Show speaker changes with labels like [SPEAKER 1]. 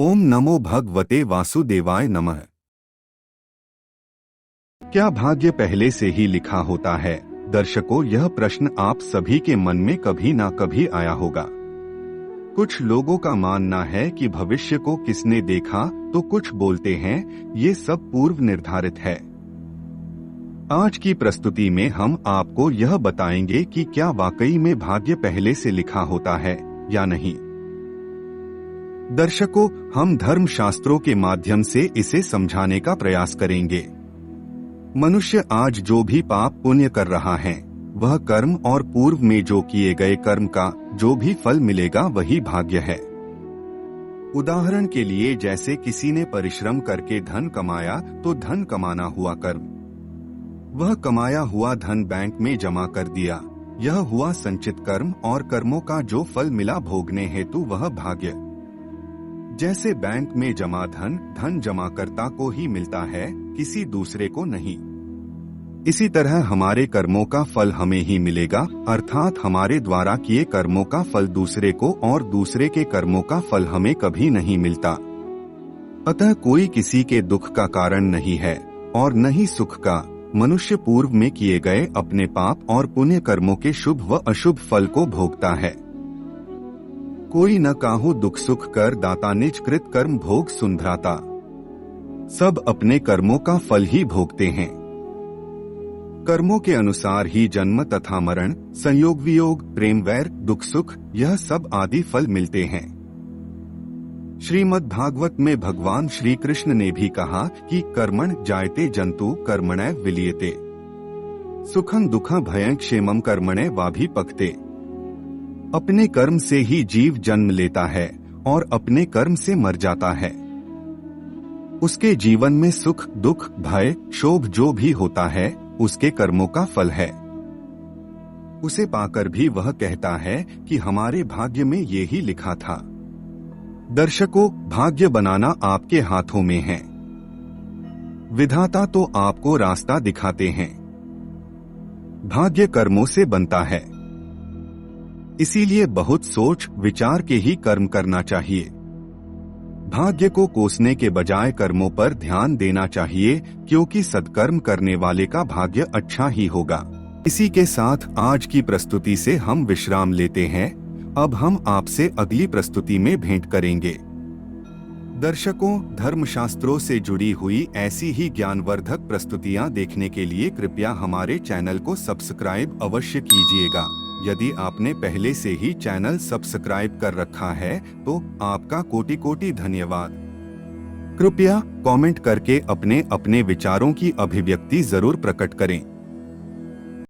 [SPEAKER 1] ओम नमो भगवते वासुदेवाय नमः। क्या भाग्य पहले से ही लिखा होता है? दर्शकों, यह प्रश्न आप सभी के मन में कभी ना कभी आया होगा। कुछ लोगों का मानना है कि भविष्य को किसने देखा, तो कुछ बोलते हैं ये सब पूर्व निर्धारित है। आज की प्रस्तुति में हम आपको यह बताएंगे कि क्या वाकई में भाग्य पहले से लिखा होता है या नहीं। दर्शकों, हम धर्म शास्त्रों के माध्यम से इसे समझाने का प्रयास करेंगे। मनुष्य आज जो भी पाप पुण्य कर रहा है, वह कर्म और पूर्व में जो किए गए कर्म का जो भी फल मिलेगा वही भाग्य है। उदाहरण के लिए, जैसे किसी ने परिश्रम करके धन कमाया तो धन कमाना हुआ कर्म। वह कमाया हुआ धन बैंक में जमा कर दिया, यह हुआ संचित कर्म, और कर्मों का जो फल मिला भोगने हेतु वह भाग्य। जैसे बैंक में जमा धन जमाकर्ता को ही मिलता है, किसी दूसरे को नहीं। इसी तरह हमारे कर्मों का फल हमें ही मिलेगा, अर्थात हमारे द्वारा किए कर्मों का फल दूसरे को और दूसरे के कर्मों का फल हमें कभी नहीं मिलता। अतः कोई किसी के दुख का कारण नहीं है और न ही सुख का। मनुष्य पूर्व में किए गए अपने पाप और पुण्य कर्मों के शुभ व अशुभ फल को भोगता है। कोई न काहू दुख सुख कर दाता, निज कृत कर्म भोग सुंधराता। सब अपने कर्मों का फल ही भोगते हैं। कर्मों के अनुसार ही जन्म तथा मरण, संयोग वियोग, प्रेम वैर, दुख सुख, यह सब आदि फल मिलते हैं। श्रीमद् भागवत में भगवान श्री कृष्ण ने भी कहा कि कर्मण जायते जंतु कर्मणैव विलीयते, सुखं दुखं भयं क्षेमं कर्मणे वाभिपक्ते। अपने कर्म से ही जीव जन्म लेता है और अपने कर्म से मर जाता है। उसके जीवन में सुख दुख भय क्षोभ जो भी होता है, उसके कर्मों का फल है। उसे पाकर भी वह कहता है कि हमारे भाग्य में ये ही लिखा था। दर्शकों, भाग्य बनाना आपके हाथों में है। विधाता तो आपको रास्ता दिखाते हैं। भाग्य कर्मों से बनता है, इसीलिए बहुत सोच विचार के ही कर्म करना चाहिए। भाग्य को कोसने के बजाय कर्मों पर ध्यान देना चाहिए, क्योंकि सत्कर्म करने वाले का भाग्य अच्छा ही होगा। इसी के साथ आज की प्रस्तुति से हम विश्राम लेते हैं। अब हम आपसे अगली प्रस्तुति में भेंट करेंगे। दर्शकों, धर्मशास्त्रों से जुड़ी हुई ऐसी ही ज्ञानवर्धक प्रस्तुतियां देखने के लिए कृपया हमारे चैनल को सब्सक्राइब अवश्य कीजिएगा। यदि आपने पहले से ही चैनल सब्सक्राइब कर रखा है तो आपका कोटि कोटि धन्यवाद। कृपया कमेंट करके अपने अपने विचारों की अभिव्यक्ति जरूर प्रकट करें।